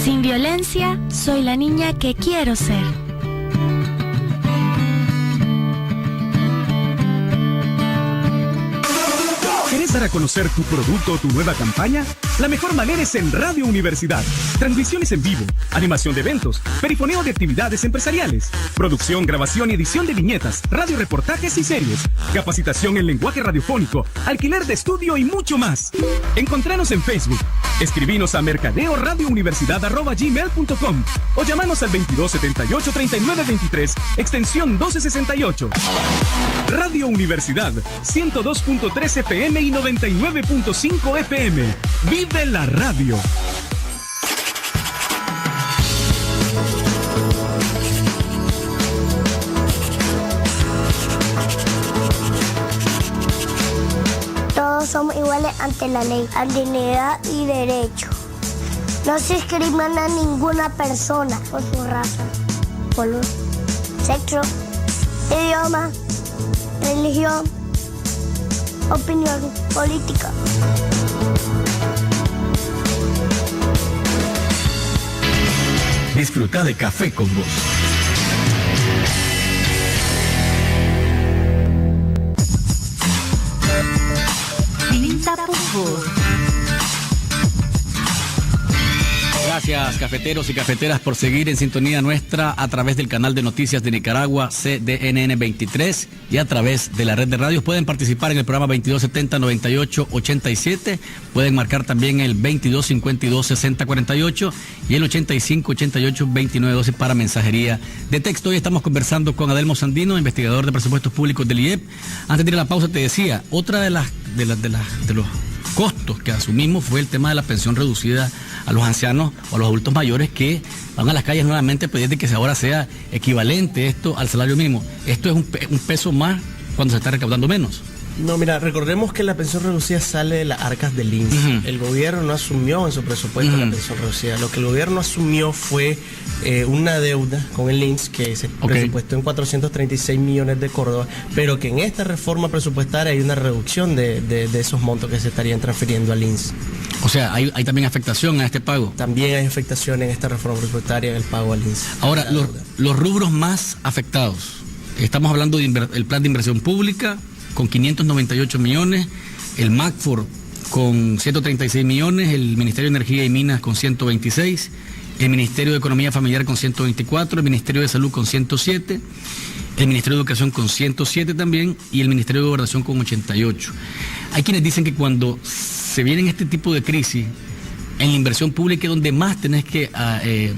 Sin violencia, soy la niña que quiero ser. ¿Quieres dar a conocer tu producto o tu nueva campaña? La mejor manera es en Radio Universidad. Transmisiones en vivo, animación de eventos, perifoneo de actividades empresariales, producción, grabación y edición de viñetas, radioreportajes y series, capacitación en lenguaje radiofónico, alquiler de estudio y mucho más. Encontranos en Facebook. Escribinos a mercadeoradiouniversidad@gmail.com o llamanos al 2278-3923, extensión 1268. Radio Universidad, 102.3 FM y 99.5 FM. ¡Vive la radio! Todos somos iguales ante la ley, a dignidad y derecho. No se discrimina a ninguna persona por su raza, color, sexo, idioma, religión, opinión política. Disfruta de Café con Voz. Gracias, cafeteros y cafeteras, por seguir en sintonía nuestra a través del canal de noticias de Nicaragua, CDNN 23, y a través de la red de radios. Pueden participar en el programa 2270-9887, pueden marcar también el 2252-6048 y el 8588-2912 para mensajería de texto. Hoy estamos conversando con Adelmo Sandino, investigador de presupuestos públicos del IEP. Antes de ir a la pausa te decía, otra de los costos que asumimos fue el tema de la pensión reducida a los ancianos o a los adultos mayores que van a las calles nuevamente a pedir de que ahora sea equivalente esto al salario mínimo. Esto es un peso más cuando se está recaudando menos. No, mira, recordemos que la pensión reducida sale de las arcas del INSS. El gobierno no asumió en su presupuesto la pensión reducida. Lo que el gobierno asumió fue una deuda con el INSS que se presupuestó en 436 millones de Córdoba, pero que en esta reforma presupuestaria hay una reducción de esos montos que se estarían transfiriendo al INSS. O sea, hay también afectación a este pago. También hay afectación en esta reforma presupuestaria en el pago al INSS. Ahora, los rubros más afectados Estamos hablando del plan de inversión pública con 598 millones, el MACFOR con 136 millones, el Ministerio de Energía y Minas con 126, el Ministerio de Economía Familiar con 124, el Ministerio de Salud con 107, el Ministerio de Educación con 107 también y el Ministerio de Gobernación con 88. Hay quienes dicen que cuando se vienen este tipo de crisis, en la inversión pública es donde más tenés que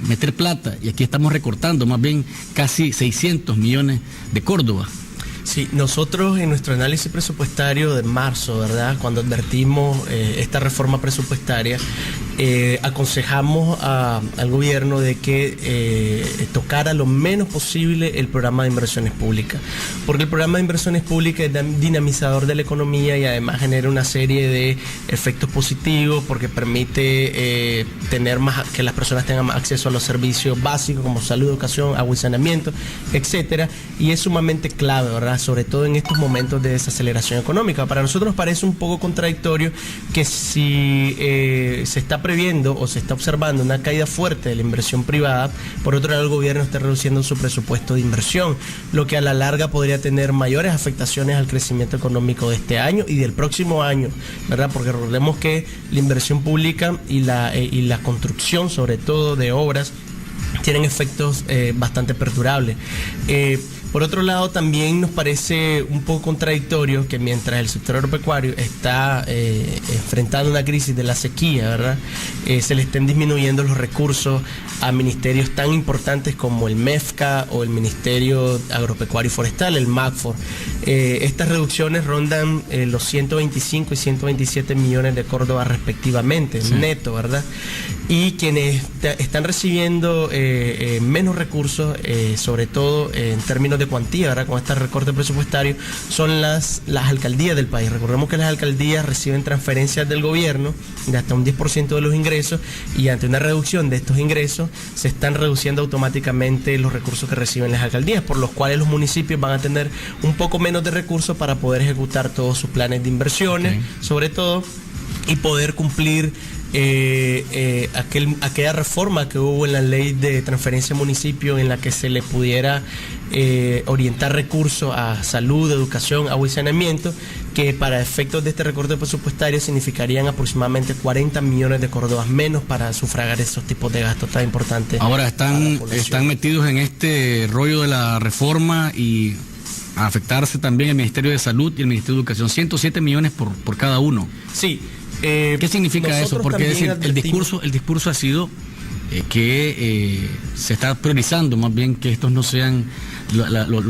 meter plata, y aquí estamos recortando más bien casi 600 millones de Córdoba. Sí, nosotros en nuestro análisis presupuestario de marzo, ¿verdad?, cuando advertimos esta reforma presupuestaria, aconsejamos al gobierno de que tocara lo menos posible el programa de inversiones públicas, porque el programa de inversiones públicas es dinamizador de la economía y además genera una serie de efectos positivos, porque permite que las personas tengan más acceso a los servicios básicos como salud, educación, agua y saneamiento, etcétera, y es sumamente clave, ¿verdad?, sobre todo en estos momentos de desaceleración económica. Para nosotros nos parece un poco contradictorio que si se está previendo o se está observando una caída fuerte de la inversión privada, por otro lado el gobierno está reduciendo su presupuesto de inversión, lo que a la larga podría tener mayores afectaciones al crecimiento económico de este año y del próximo año, ¿verdad? Porque recordemos que la inversión pública y la construcción, sobre todo de obras, tienen efectos bastante perdurables. Por otro lado, también nos parece un poco contradictorio que mientras el sector agropecuario está enfrentando una crisis de la sequía, ¿verdad?, se le estén disminuyendo los recursos a ministerios tan importantes como el MEFCA o el Ministerio Agropecuario y Forestal, el MACFOR. Estas reducciones rondan los 125 y 127 millones de Córdoba respectivamente, sí, neto, ¿verdad? Y quienes están recibiendo menos recursos, sobre todo en términos de cuantía, ¿verdad?, con este recorte presupuestario, son las alcaldías del país. Recordemos que las alcaldías reciben transferencias del gobierno de hasta un 10% de los ingresos, y ante una reducción de estos ingresos se están reduciendo automáticamente los recursos que reciben las alcaldías, por los cuales los municipios van a tener un poco menos de recursos para poder ejecutar todos sus planes de inversiones, sobre todo, y poder cumplir aquella reforma que hubo en la ley de transferencia municipio, en la que se le pudiera orientar recursos a salud, educación, agua y saneamiento, que para efectos de este recorte presupuestario significarían aproximadamente 40 millones de córdobas menos para sufragar esos tipos de gastos tan importantes. Ahora están metidos en este rollo de la reforma y a afectarse también el Ministerio de Salud y el Ministerio de Educación, 107 millones por cada uno. Sí. ¿Qué significa eso? Porque es decir, el discurso ha sido que se está priorizando más bien que estos no sean los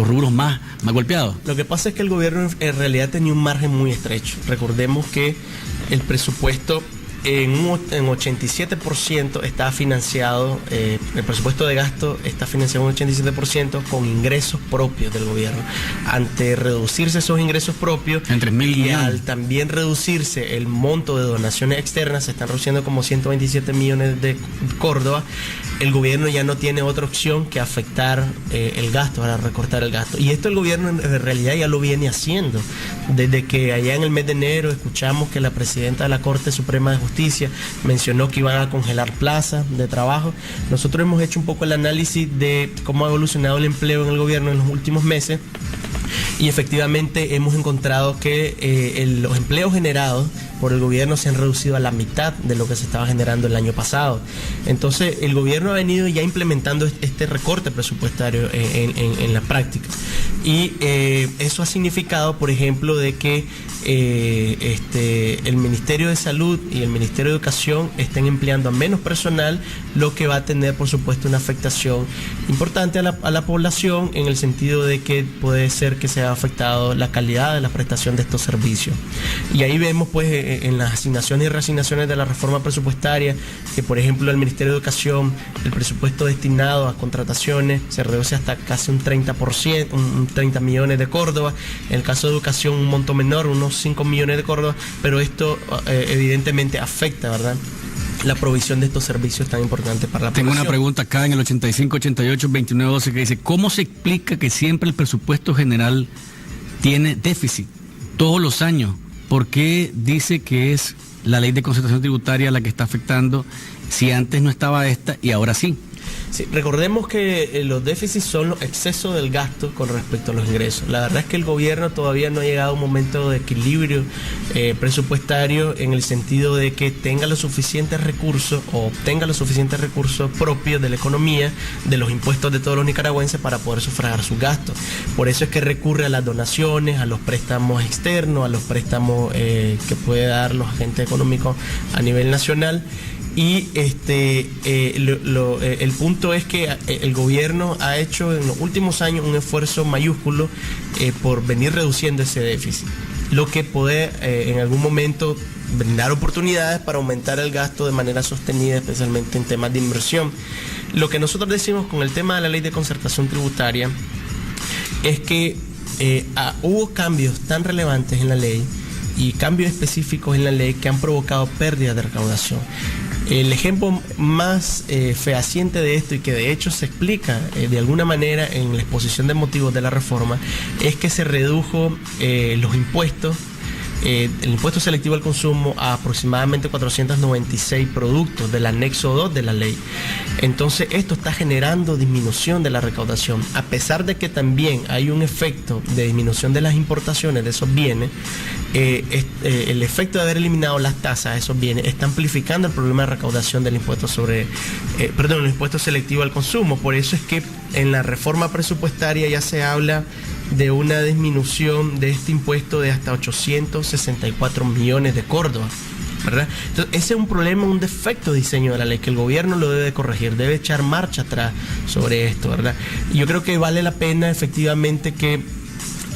rubros más golpeados. Lo que pasa es que el gobierno en realidad tenía un margen muy estrecho. Recordemos que el presupuesto en 87% está financiado, el presupuesto de gasto está financiado en un 87% con ingresos propios del gobierno. Ante reducirse esos ingresos propios y al también reducirse el monto de donaciones externas, se están reduciendo como 127 millones de Córdoba, el gobierno ya no tiene otra opción que afectar el gasto, para recortar el gasto. Y esto el gobierno en realidad ya lo viene haciendo. Desde que allá en el mes de enero escuchamos que la presidenta de la Corte Suprema de Justicia mencionó que iban a congelar plazas de trabajo, nosotros hemos hecho un poco el análisis de cómo ha evolucionado el empleo en el gobierno en los últimos meses, y efectivamente hemos encontrado que los empleos generados por el gobierno se han reducido a la mitad de lo que se estaba generando el año pasado. Entonces el gobierno ha venido ya implementando este recorte presupuestario en la práctica, y eso ha significado, por ejemplo, de que el Ministerio de Salud y el Ministerio de Educación estén empleando a menos personal, lo que va a tener, por supuesto, una afectación importante a la población, en el sentido de que puede ser que se haya afectado la calidad de la prestación de estos servicios. Y ahí vemos, pues, en las asignaciones y reasignaciones de la reforma presupuestaria, que, por ejemplo, el Ministerio de Educación, el presupuesto destinado a contrataciones se reduce hasta casi un 30%, un 30 millones de Córdoba. En el caso de educación, un monto menor, unos 5 millones de Córdoba, pero esto evidentemente afecta, ¿verdad?, la provisión de estos servicios tan importantes para la población. Tengo una pregunta acá en el 8588-2912 que dice: ¿cómo se explica que siempre el presupuesto general tiene déficit todos los años? ¿Por qué dice que es la ley de concentración tributaria la que está afectando, si antes no estaba esta y ahora sí? Sí, recordemos que los déficits son los excesos del gasto con respecto a los ingresos. La verdad es que el gobierno todavía no ha llegado a un momento de equilibrio presupuestario en el sentido de que tenga los suficientes recursos o obtenga los suficientes recursos propios de la economía, de los impuestos de todos los nicaragüenses para poder sufragar sus gastos. Por eso es que recurre a las donaciones, a los préstamos externos, a los préstamos que puede dar los agentes económicos a nivel nacional. Y el punto es que el gobierno ha hecho en los últimos años un esfuerzo mayúsculo por venir reduciendo ese déficit, lo que puede en algún momento brindar oportunidades para aumentar el gasto de manera sostenida, especialmente en temas de inversión. Lo que nosotros decimos con el tema de la ley de concertación tributaria es que hubo cambios tan relevantes en la ley y cambios específicos en la ley que han provocado pérdidas de recaudación. El ejemplo más fehaciente de esto, y que de hecho se explica de alguna manera en la exposición de motivos de la reforma, es que se redujo los impuestos, el impuesto selectivo al consumo, a aproximadamente 496 productos del anexo 2 de la ley. Entonces esto está generando disminución de la recaudación, a pesar de que también hay un efecto de disminución de las importaciones de esos bienes. El efecto de haber eliminado las tasas de esos bienes está amplificando el problema de recaudación del impuesto el impuesto selectivo al consumo. Por eso es que en la reforma presupuestaria ya se habla de una disminución de este impuesto de hasta 864 millones de córdobas, ¿verdad? Entonces, ese es un problema, un defecto de diseño de la ley que el gobierno lo debe corregir, debe echar marcha atrás sobre esto, ¿verdad? Y yo creo que vale la pena efectivamente que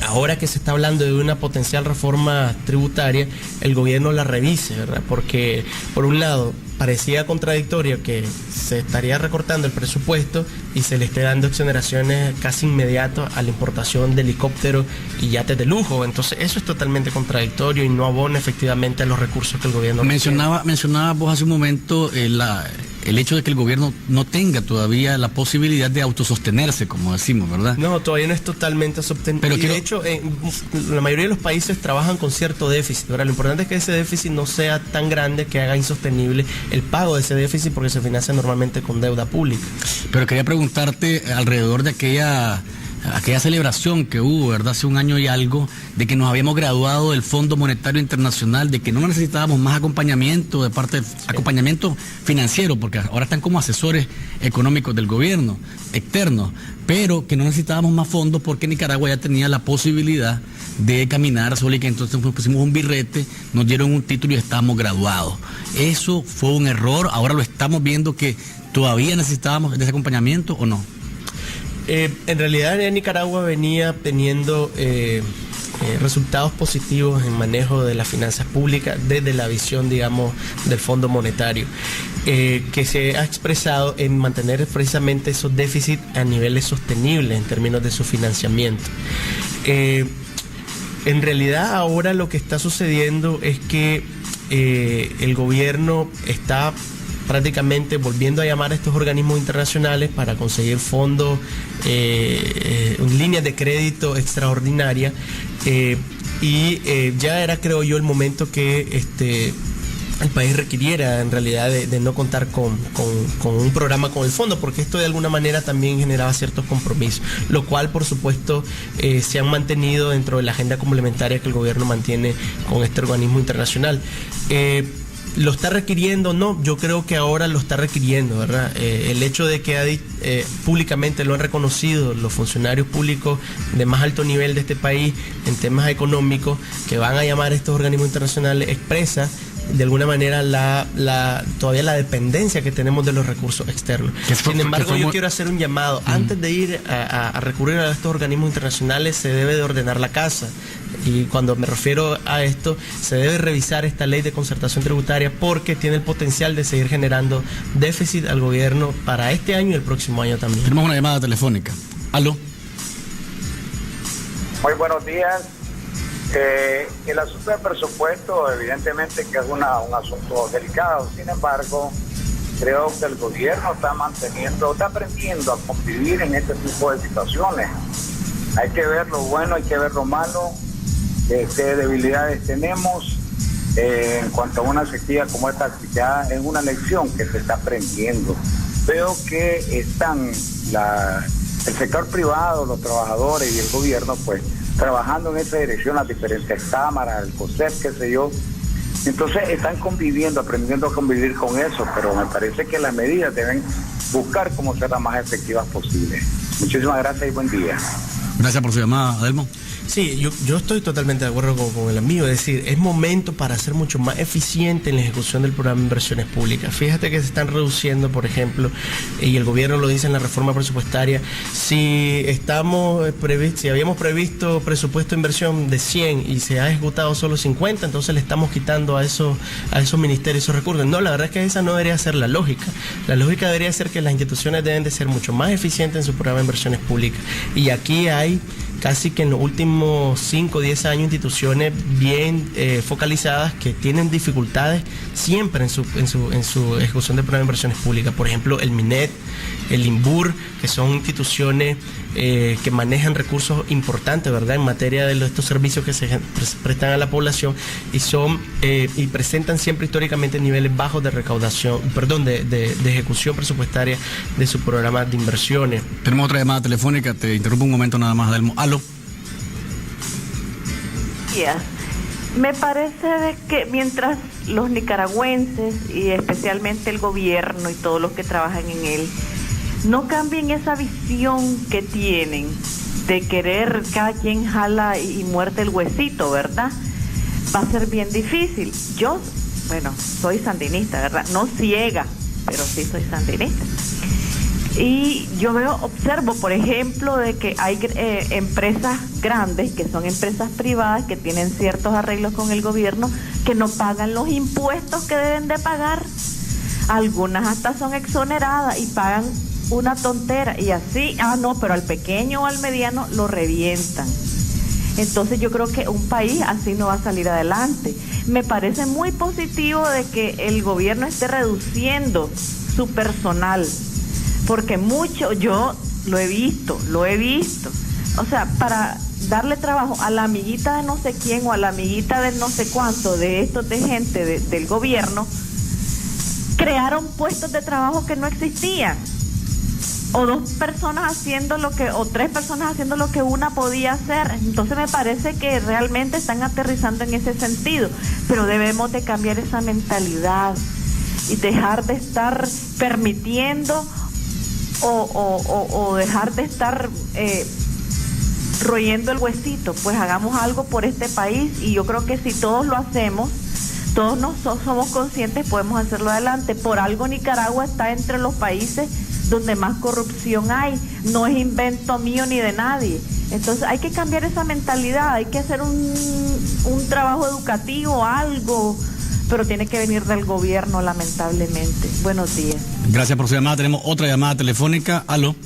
ahora que se está hablando de una potencial reforma tributaria, el gobierno la revise, ¿verdad? Porque, por un lado, parecía contradictorio que se estaría recortando el presupuesto y se le esté dando exoneraciones casi inmediatas a la importación de helicópteros y yates de lujo. Entonces, eso es totalmente contradictorio y no abona efectivamente a los recursos que el gobierno mencionaba vos hace un momento el hecho de que el gobierno no tenga todavía la posibilidad de autosostenerse, como decimos, ¿verdad? No, todavía no es totalmente sostenible. De hecho, la mayoría de los países trabajan con cierto déficit, ¿verdad? Lo importante es que ese déficit no sea tan grande que haga insostenible el pago de ese déficit, porque se financia normalmente con deuda pública. Pero quería preguntarte alrededor de aquella celebración que hubo, ¿verdad? Hace un año y algo, de que nos habíamos graduado del Fondo Monetario Internacional, de que no necesitábamos más acompañamiento acompañamiento financiero, porque ahora están como asesores económicos del gobierno, externos, pero que no necesitábamos más fondos porque Nicaragua ya tenía la posibilidad de caminar sola, y que entonces nos pusimos un birrete, nos dieron un título y estábamos graduados. Eso fue un error. Ahora lo estamos viendo que todavía necesitábamos de ese acompañamiento, ¿o no? En realidad Nicaragua venía teniendo resultados positivos en manejo de las finanzas públicas desde la visión, digamos, del Fondo Monetario, que se ha expresado en mantener precisamente esos déficits a niveles sostenibles en términos de su financiamiento. En realidad ahora lo que está sucediendo es que el gobierno está prácticamente volviendo a llamar a estos organismos internacionales para conseguir fondos, líneas de crédito extraordinarias, y ya era, creo yo, el momento que el país requiriera en realidad de no contar con un programa con el fondo, porque esto de alguna manera también generaba ciertos compromisos, lo cual por supuesto se han mantenido dentro de la agenda complementaria que el gobierno mantiene con este organismo internacional. ¿Lo está requiriendo? No, yo creo que ahora lo está requiriendo, ¿verdad? El hecho de que públicamente lo han reconocido los funcionarios públicos de más alto nivel de este país en temas económicos, que van a llamar a estos organismos internacionales, expresa de alguna manera todavía la dependencia que tenemos de los recursos externos. Sin embargo, yo quiero hacer un llamado. Antes de ir a recurrir a estos organismos internacionales, se debe de ordenar la casa. Y cuando me refiero a esto, se debe revisar esta ley de concertación tributaria, porque tiene el potencial de seguir generando déficit al gobierno para este año y el próximo año también. Tenemos una llamada telefónica. ¿Aló? Muy buenos días. El asunto del presupuesto, evidentemente que es un asunto delicado. Sin embargo, creo que el gobierno está aprendiendo a convivir en este tipo de situaciones. Hay que ver lo bueno, hay que ver lo malo, qué debilidades tenemos. En cuanto a una sequía como esta, ya es una lección que se está aprendiendo. veo que están el sector privado, los trabajadores y el gobierno, pues, trabajando en esa dirección, las diferentes cámaras, el COSEP, qué sé yo. Entonces están conviviendo, aprendiendo a convivir con eso, pero me parece que las medidas deben buscar cómo ser las más efectivas posibles. Muchísimas gracias y buen día. Gracias por su llamada, Adelmo. Sí, yo estoy totalmente de acuerdo con el amigo, es decir, es momento para ser mucho más eficiente en la ejecución del programa de inversiones públicas. Fíjate que se están reduciendo, por ejemplo, y el gobierno lo dice en la reforma presupuestaria, si habíamos previsto presupuesto de inversión de 100 y se ha ejecutado solo 50, entonces le estamos quitando a esos ministerios esos recursos. No, la verdad es que esa no debería ser la lógica. La lógica debería ser que las instituciones deben de ser mucho más eficientes en su programa de inversiones públicas. Y aquí hay casi que en los últimos 5 o 10 años instituciones bien focalizadas que tienen dificultades siempre en su ejecución de programa de inversiones públicas. Por ejemplo, el MINET, el INBUR, que son instituciones que manejan recursos importantes, ¿verdad?, en materia de estos servicios que se prestan a la población y presentan siempre históricamente niveles bajos de recaudación, de ejecución presupuestaria de su programa de inversiones. Tenemos otra llamada telefónica, te interrumpo un momento nada más, Adelmo. Aló. Me parece de que mientras los nicaragüenses y especialmente el gobierno y todos los que trabajan en él no cambien esa visión que tienen de querer cada quien jala y muerde el huesito, ¿verdad? Va a ser bien difícil. Yo, soy sandinista, ¿verdad? No ciega, pero sí soy sandinista. Y yo observo, por ejemplo, de que hay empresas grandes, que son empresas privadas, que tienen ciertos arreglos con el gobierno, que no pagan los impuestos que deben de pagar. Algunas hasta son exoneradas y pagan una tontera. Y así, pero al pequeño o al mediano lo revientan. Entonces yo creo que un país así no va a salir adelante. Me parece muy positivo de que el gobierno esté reduciendo su personal, porque yo lo he visto. O sea, para darle trabajo a la amiguita de no sé quién o a la amiguita de no sé cuánto de gente del gobierno, crearon puestos de trabajo que no existían. O 2 personas haciendo o 3 personas haciendo lo que una podía hacer. Entonces me parece que realmente están aterrizando en ese sentido, pero debemos de cambiar esa mentalidad y dejar de estar permitiendo o dejar de estar royendo el huesito. Pues hagamos algo por este país, y yo creo que si todos lo hacemos, todos somos conscientes, podemos hacerlo adelante. Por algo Nicaragua está entre los países donde más corrupción hay, no es invento mío ni de nadie. Entonces hay que cambiar esa mentalidad, hay que hacer un trabajo educativo, algo, pero tiene que venir del gobierno, lamentablemente. Buenos días. Gracias por su llamada. Tenemos otra llamada telefónica. Aló.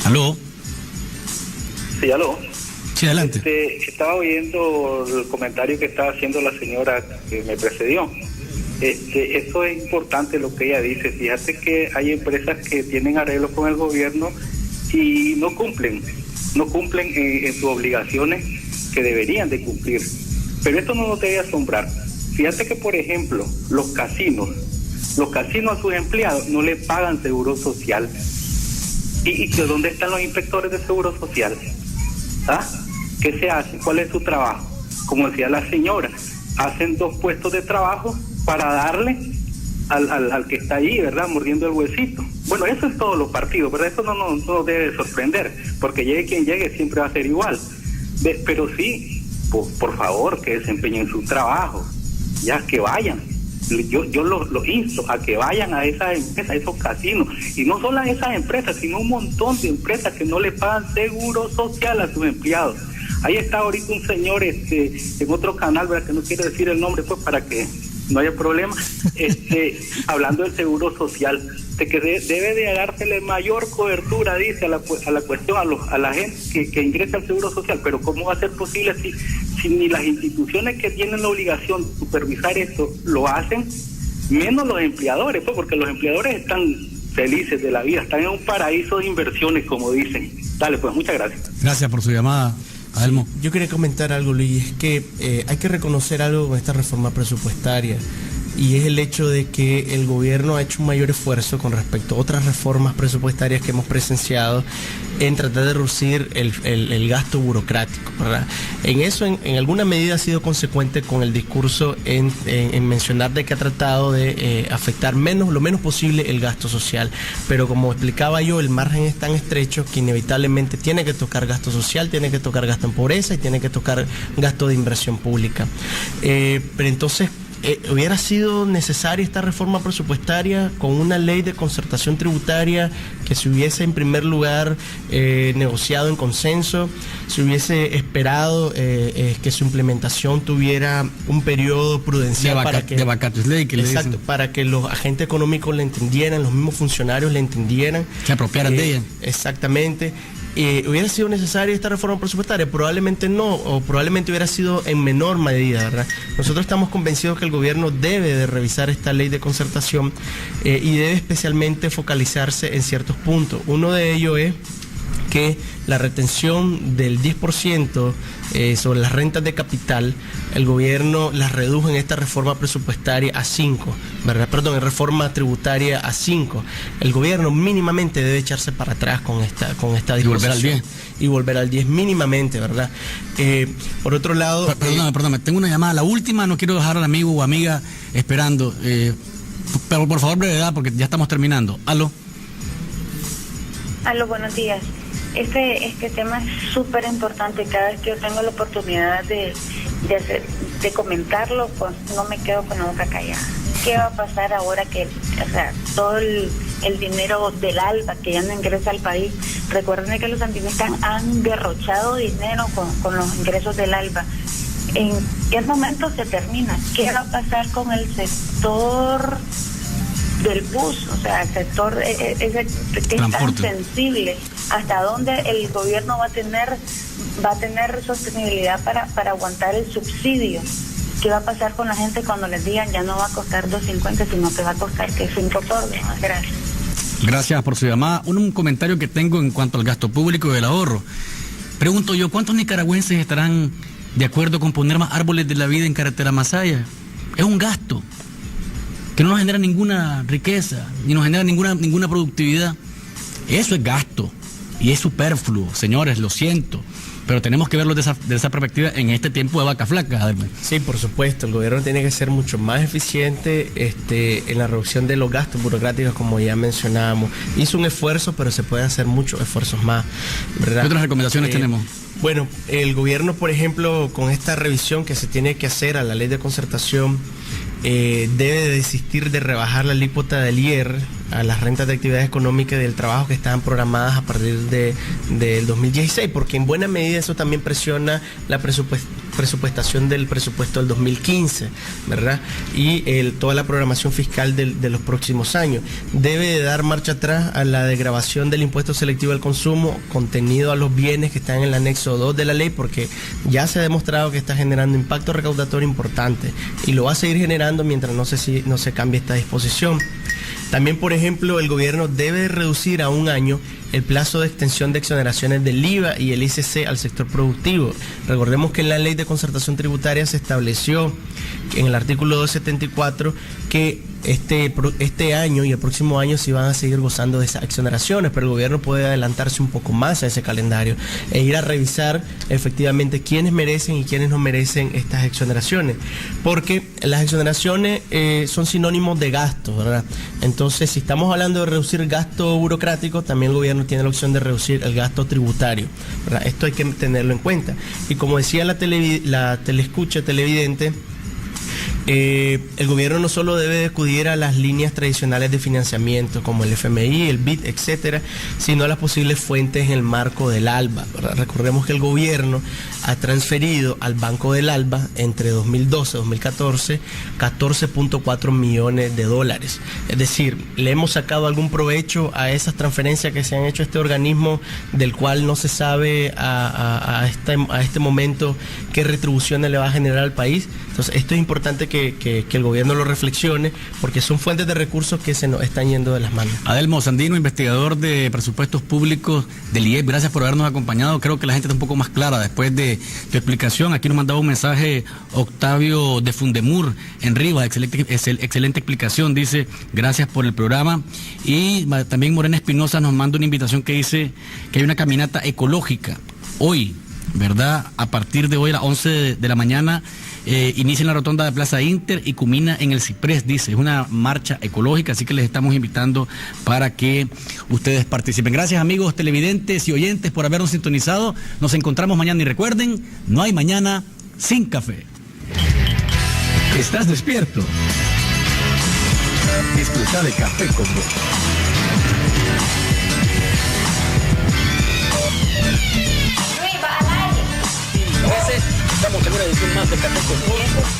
¿Aló? Sí, aló. Sí, adelante. Estaba oyendo el comentario que estaba haciendo la señora que me precedió. Eso es importante lo que ella dice. Fíjate que hay empresas que tienen arreglos con el gobierno y no cumplen en sus obligaciones que deberían de cumplir. Pero esto no nos debe asombrar. Fíjate que, por ejemplo, los casinos a sus empleados no le pagan seguro social. ¿Y dónde están los inspectores de seguro social? ¿Qué se hace? ¿Cuál es su trabajo? Como decía la señora, hacen 2 puestos de trabajo para darle al que está ahí, ¿verdad?, mordiendo el huesito. Bueno, eso en todos los partidos, ¿verdad? Eso no nos debe sorprender, porque llegue quien llegue siempre va a ser igual. Pero sí, por favor, que desempeñen su trabajo, ya que vayan. Yo los insto a que vayan a esas empresas, a esos casinos, y no solo a esas empresas, sino un montón de empresas que no le pagan seguro social a sus empleados. Ahí está ahorita un señor en otro canal, ¿verdad?, que no quiero decir el nombre, pues, para que no haya problema, hablando del seguro social, de que debe de dársele mayor cobertura, dice, a la cuestión, a la gente que ingresa al seguro social. Pero ¿cómo va a ser posible si ni las instituciones que tienen la obligación de supervisar esto lo hacen, menos los empleadores? Pues porque los empleadores están felices de la vida, están en un paraíso de inversiones, como dicen. Dale, pues, muchas gracias. Gracias por su llamada, Adelmo. Yo quería comentar algo, Luis, es que hay que reconocer algo con esta reforma presupuestaria. y es el hecho de que el gobierno ha hecho un mayor esfuerzo con respecto a otras reformas presupuestarias que hemos presenciado en tratar de reducir el gasto burocrático, ¿verdad? En eso, en alguna medida ha sido consecuente con el discurso en mencionar de que ha tratado de afectar lo menos posible el gasto social, pero como explicaba yo, el margen es tan estrecho que inevitablemente tiene que tocar gasto social, tiene que tocar gasto en pobreza y tiene que tocar gasto de inversión pública. Pero entonces, ¿hubiera sido necesaria esta reforma presupuestaria con una ley de concertación tributaria que se hubiese en primer lugar negociado en consenso, se hubiese esperado que su implementación tuviera un periodo prudencial de vacatus ley, que exacto, le dicen, para que los agentes económicos la entendieran, los mismos funcionarios la entendieran, se apropiaran de ella? Exactamente. ¿Hubiera sido necesaria esta reforma presupuestaria? Probablemente no, o probablemente hubiera sido en menor medida, ¿verdad? Nosotros estamos convencidos que el gobierno debe de revisar esta ley de concertación y debe especialmente focalizarse en ciertos puntos. Uno de ellos es que la retención del 10% sobre las rentas de capital, el gobierno las redujo en esta reforma presupuestaria a 5, ¿verdad? Perdón, en reforma tributaria a 5. El gobierno mínimamente debe echarse para atrás con esta disposición. Y volver al 10. Y volver al 10 mínimamente, ¿verdad? Por otro lado... Perdóname, tengo una llamada, la última, no quiero dejar al amigo o amiga esperando, pero por favor brevedad porque ya estamos terminando. Aló, buenos días. Este tema es súper importante. Cada vez que yo tengo la oportunidad de comentarlo, pues no me quedo con la boca callada. ¿Qué va a pasar ahora que, todo el dinero del ALBA que ya no ingresa al país? Recuerden que los sandinistas han derrochado dinero con los ingresos del ALBA. ¿En qué momento se termina? ¿Qué va a pasar con el sector del bus? El sector ese que es tan sensible. ¿Hasta dónde el gobierno va a tener sostenibilidad para aguantar el subsidio? ¿Qué va a pasar con la gente cuando les digan ya no va a costar 2.50, sino que va a costar que 5 por mes? Gracias. Gracias por su llamada. Un comentario que tengo en cuanto al gasto público y el ahorro. Pregunto yo, ¿cuántos nicaragüenses estarán de acuerdo con poner más árboles de la vida en carretera Masaya? Es un gasto que no nos genera ninguna riqueza, ni nos genera ninguna productividad. Eso es gasto y es superfluo, señores, lo siento, pero tenemos que verlo de esa perspectiva en este tiempo de vaca flaca, Además. Sí, por supuesto, el gobierno tiene que ser mucho más eficiente en la reducción de los gastos burocráticos, como ya mencionábamos. Hizo un esfuerzo, pero se pueden hacer muchos esfuerzos más, ¿verdad? ¿Qué otras recomendaciones tenemos? Bueno, el gobierno, por ejemplo, con esta revisión que se tiene que hacer a la ley de concertación, debe desistir de rebajar la alícuota del IR a las rentas de actividades económicas y del trabajo que estaban programadas a partir del 2016, porque en buena medida eso también presiona la presupuestación del presupuesto del 2015, ¿verdad? Y toda la programación fiscal de los próximos años. Debe de dar marcha atrás a la degravación del impuesto selectivo al consumo contenido a los bienes que están en el anexo 2 de la ley, porque ya se ha demostrado que está generando impacto recaudatorio importante y lo va a seguir generando mientras no se cambie esta disposición. También, por ejemplo, el gobierno debe reducir a un año el plazo de extensión de exoneraciones del IVA y el ICC al sector productivo. Recordemos que en la ley de concertación tributaria se estableció en el artículo 274 que este año y el próximo año se van a seguir gozando de esas exoneraciones, pero el gobierno puede adelantarse un poco más a ese calendario e ir a revisar efectivamente quiénes merecen y quiénes no merecen estas exoneraciones, porque las exoneraciones son sinónimos de gasto, ¿verdad? Entonces, si estamos hablando de reducir gasto burocrático, también el gobierno tiene la opción de reducir el gasto tributario, ¿verdad? Esto hay que tenerlo en cuenta. Y como decía la teleescucha televidente, el gobierno no solo debe acudir a las líneas tradicionales de financiamiento como el FMI, el BID, etcétera, sino a las posibles fuentes en el marco del ALBA, ¿verdad? Recordemos que el gobierno ha transferido al Banco del ALBA entre 2012 y 2014 $14.4 millones. Es decir, le hemos sacado algún provecho a esas transferencias que se han hecho a este organismo del cual no se sabe a este momento qué retribuciones le va a generar al país. Entonces, esto es importante que el gobierno lo reflexione, porque son fuentes de recursos que se nos están yendo de las manos. Adelmo Sandino, investigador de presupuestos públicos del IEP, gracias por habernos acompañado. Creo que la gente está un poco más clara después de tu explicación. Aquí nos mandaba un mensaje Octavio de Fundemur en Rivas, excelente explicación, dice, gracias por el programa. Y también Morena Espinosa nos manda una invitación que dice que hay una caminata ecológica hoy, ¿verdad? A partir de hoy a las 11 de la mañana. Inicia en la rotonda de Plaza Inter y culmina en el Ciprés, dice. Es una marcha ecológica, así que les estamos invitando para que ustedes participen. Gracias, amigos televidentes y oyentes, por habernos sintonizado. Nos encontramos mañana y recuerden, no hay mañana sin café. ¿Estás despierto? Disfruta de Café con Vos. Estamos en una edición más de Café con Vos.